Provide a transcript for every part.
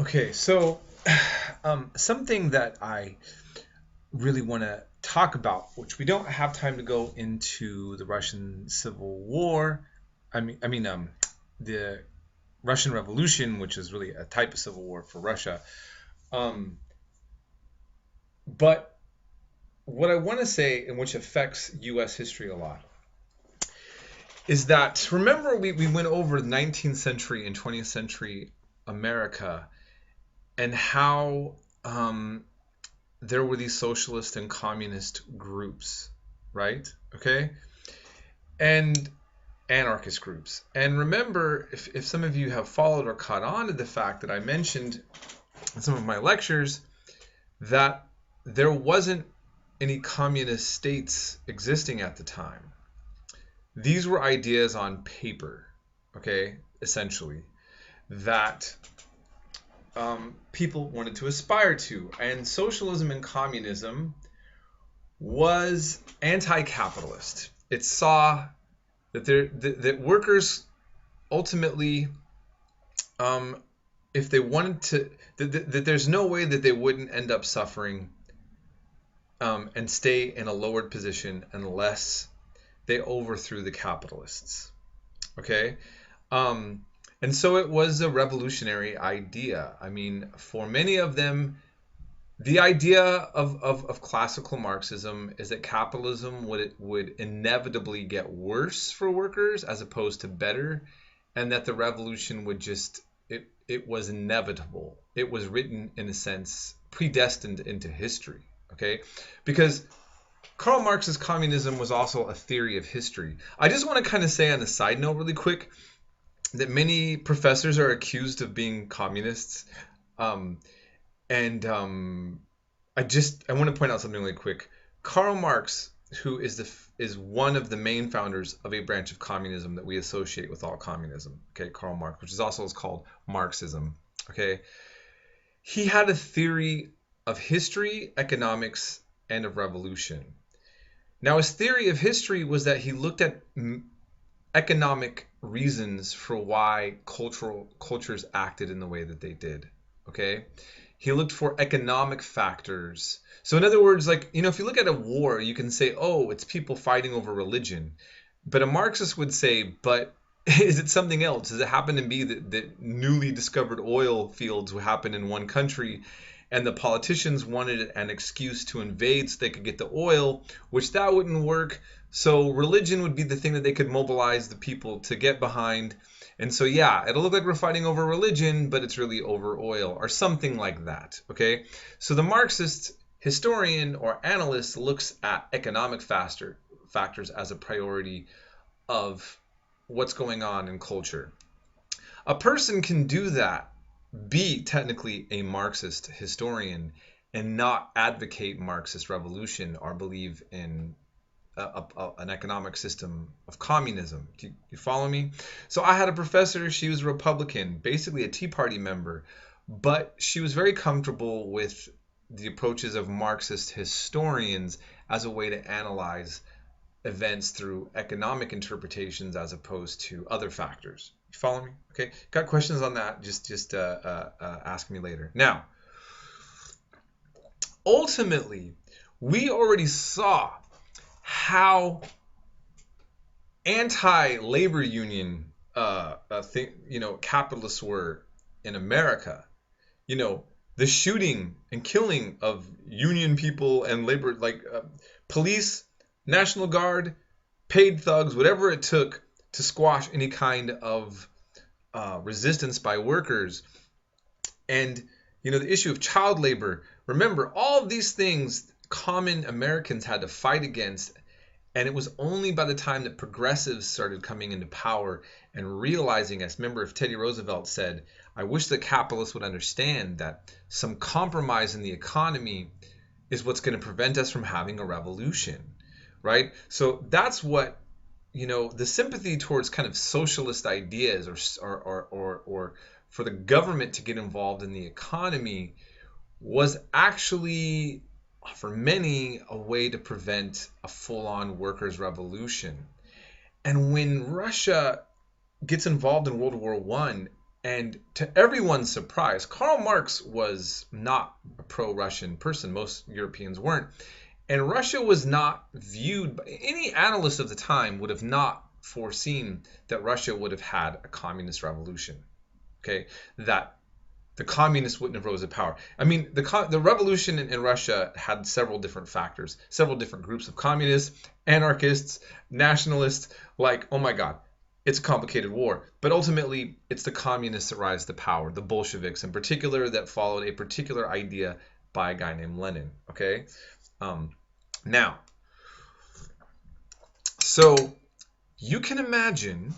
Okay, so something that I really want to talk about, which we don't have time to go into the Russian Civil War. I mean, the Russian Revolution, which is really a type of civil war for Russia. Um, but what I want to say, and which affects U.S. history a lot, is that remember we went over the 19th century and 20th century America and how there were these socialist and communist groups, right? Okay, and anarchist groups. And remember, if some of you have followed or caught on to the fact that I mentioned in some of my lectures that there wasn't any communist states existing at the time. These were ideas on paper, okay, essentially, that people wanted to aspire to. And socialism and communism was anti-capitalist. It saw that workers ultimately, if they wanted to, that there's no way that they wouldn't end up suffering and stay in a lowered position unless they overthrew the capitalists. Okay? And so it was a revolutionary idea. I mean, for many of them, the idea of classical Marxism is that capitalism would inevitably get worse for workers as opposed to better, and that the revolution would just, it was inevitable. It was written, in a sense, predestined into history. Okay? Because Karl Marx's communism was also a theory of history. I just want to kind of say on a side note really quick that many professors are accused of being communists. And I want to point out something really quick. Karl Marx, who is one of the main founders of a branch of communism that we associate with all communism. Okay, Karl Marx, which is also called Marxism. Okay, he had a theory of history, economics, and of revolution. Now, his theory of history was that he looked at economic reasons for why cultures acted in the way that they did. Okay, he looked for economic factors. So in other words, like, if you look at a war, you can say, oh, it's people fighting over religion. But a Marxist would say, but is it something else? Does it happen to be that newly discovered oil fields would happen in one country and the politicians wanted an excuse to invade so they could get the oil, which that wouldn't work. So religion would be the thing that they could mobilize the people to get behind. And so, yeah, it'll look like we're fighting over religion, but it's really over oil or something like that. Okay, so the Marxist historian or analyst looks at economic factors as a priority of what's going on in culture. A person can do that, be technically a Marxist historian, and not advocate Marxist revolution or believe in an economic system of communism. Do you follow me? So I had a professor, she was a Republican, basically a Tea Party member, but she was very comfortable with the approaches of Marxist historians as a way to analyze events through economic interpretations as opposed to other factors. You follow me? Okay. Got questions on that? Just ask me later. Now, ultimately, we already saw how anti-labor union capitalists were in America. The shooting and killing of union people and labor, like police, National Guard, paid thugs, whatever it took to squash any kind of resistance by workers. And, the issue of child labor. Remember, all of these things common Americans had to fight against. And it was only by the time that progressives started coming into power and realizing, as remember if Teddy Roosevelt said, I wish the capitalists would understand that some compromise in the economy is what's going to prevent us from having a revolution, right? So that's what, the sympathy towards kind of socialist ideas or for the government to get involved in the economy was actually, for many, a way to prevent a full-on workers' revolution. And when Russia gets involved in World War I, And to everyone's surprise, Karl Marx was not a pro-Russian person. Most Europeans weren't. And Russia was not viewed, any analyst of the time would have not foreseen that Russia would have had a communist revolution. Okay, that the communists wouldn't have rose to power. I mean, the revolution in Russia had several different factors, several different groups of communists, anarchists, nationalists. Like, oh my God, it's a complicated war. But ultimately, it's the communists that rise to power, the Bolsheviks in particular, that followed a particular idea by a guy named Lenin. Okay, now, so you can imagine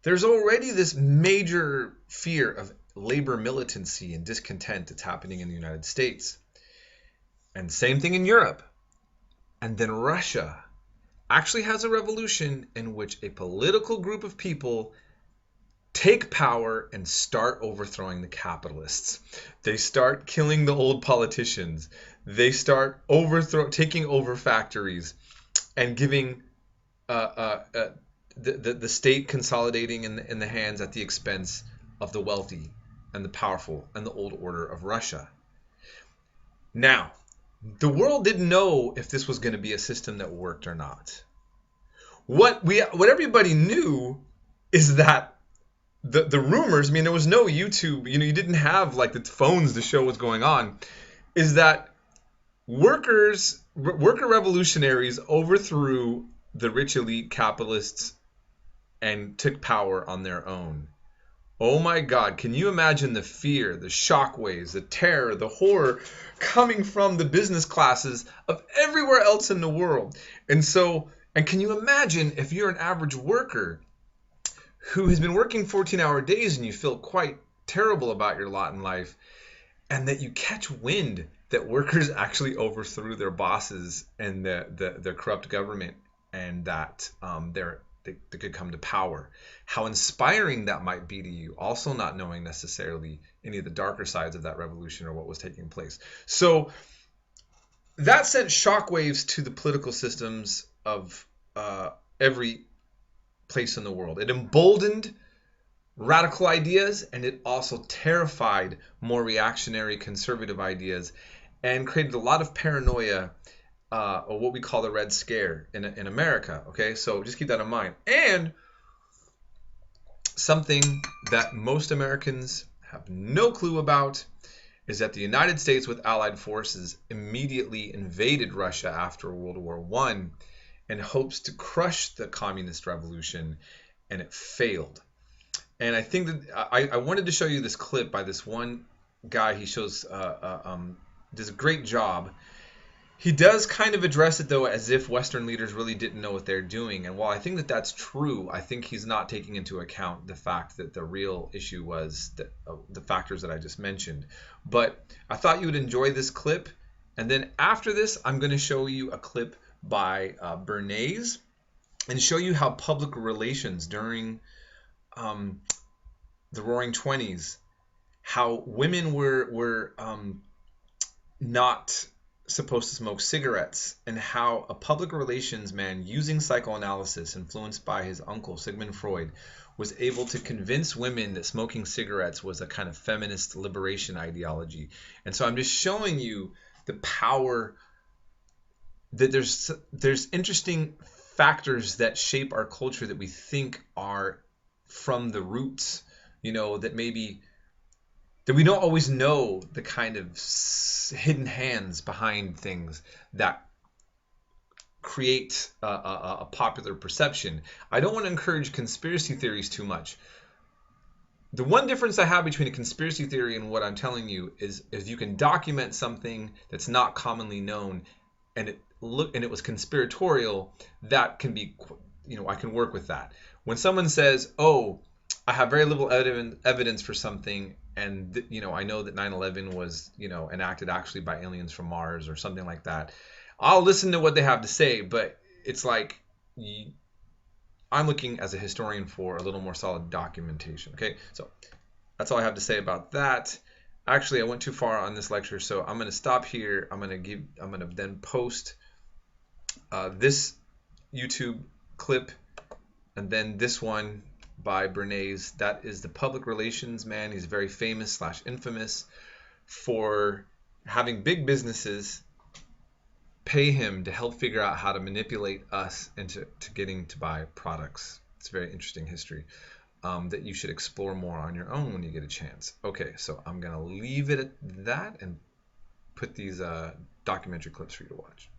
there's already this major fear of labor militancy and discontent that's happening in the United States. And same thing in Europe. And then Russia actually has a revolution in which a political group of people take power and start overthrowing the capitalists. They start killing the old politicians. They start taking over factories and giving the state consolidating in the hands at the expense of the wealthy and the powerful and the old order of Russia. Now, the world didn't know if this was going to be a system that worked or not. What everybody knew is that the rumors, I mean, there was no YouTube, you didn't have like the phones to show what's going on, is that worker revolutionaries overthrew the rich elite capitalists and took power on their own. Oh my God, can you imagine the fear, the shockwaves, the terror, the horror coming from the business classes of everywhere else in the world? And can you imagine if you're an average worker who has been working 14-hour days and you feel quite terrible about your lot in life, and that you catch wind that workers actually overthrew their bosses and the corrupt government, and that they could come to power. How inspiring that might be to you, also not knowing necessarily any of the darker sides of that revolution or what was taking place. So that sent shockwaves to the political systems of every place in the world. It emboldened radical ideas, and it also terrified more reactionary conservative ideas and created a lot of paranoia, or what we call the Red Scare in America. Okay, so just keep that in mind. And something that most Americans have no clue about is that the United States with Allied forces immediately invaded Russia after World War I in hopes to crush the communist revolution, and it failed. And I think that I wanted to show you this clip by this one guy. He does a great job. He does kind of address it, though, as if Western leaders really didn't know what they're doing. And while I think that that's true, I think he's not taking into account the fact that the real issue was the factors that I just mentioned. But I thought you would enjoy this clip. And then after this, I'm going to show you a clip by Bernays and show you how public relations during the Roaring '20s, how women were not supposed to smoke cigarettes, and how a public relations man using psychoanalysis influenced by his uncle Sigmund Freud was able to convince women that smoking cigarettes was a kind of feminist liberation ideology. And so I'm just showing you the power that there's interesting factors that shape our culture that we think are from the roots, that we don't always know the kind of hidden hands behind things that create a popular perception. I don't want to encourage conspiracy theories too much. The one difference I have between a conspiracy theory and what I'm telling you is if you can document something that's not commonly known and it was conspiratorial, that can be, I can work with that. When someone says, oh, I have very little evidence for something, and I know that 9/11 was enacted actually by aliens from Mars or something like that, I'll listen to what they have to say. But it's like I'm looking as a historian for a little more solid documentation. Okay, so that's all I have to say about that. Actually, I went too far on this lecture, so I'm going to stop here. I'm going to then post this YouTube clip and then this one by Bernays. That is the public relations man. He's very famous / infamous for having big businesses pay him to help figure out how to manipulate us into getting to buy products. It's a very interesting history that you should explore more on your own when you get a chance. Okay, so I'm going to leave it at that and put these documentary clips for you to watch.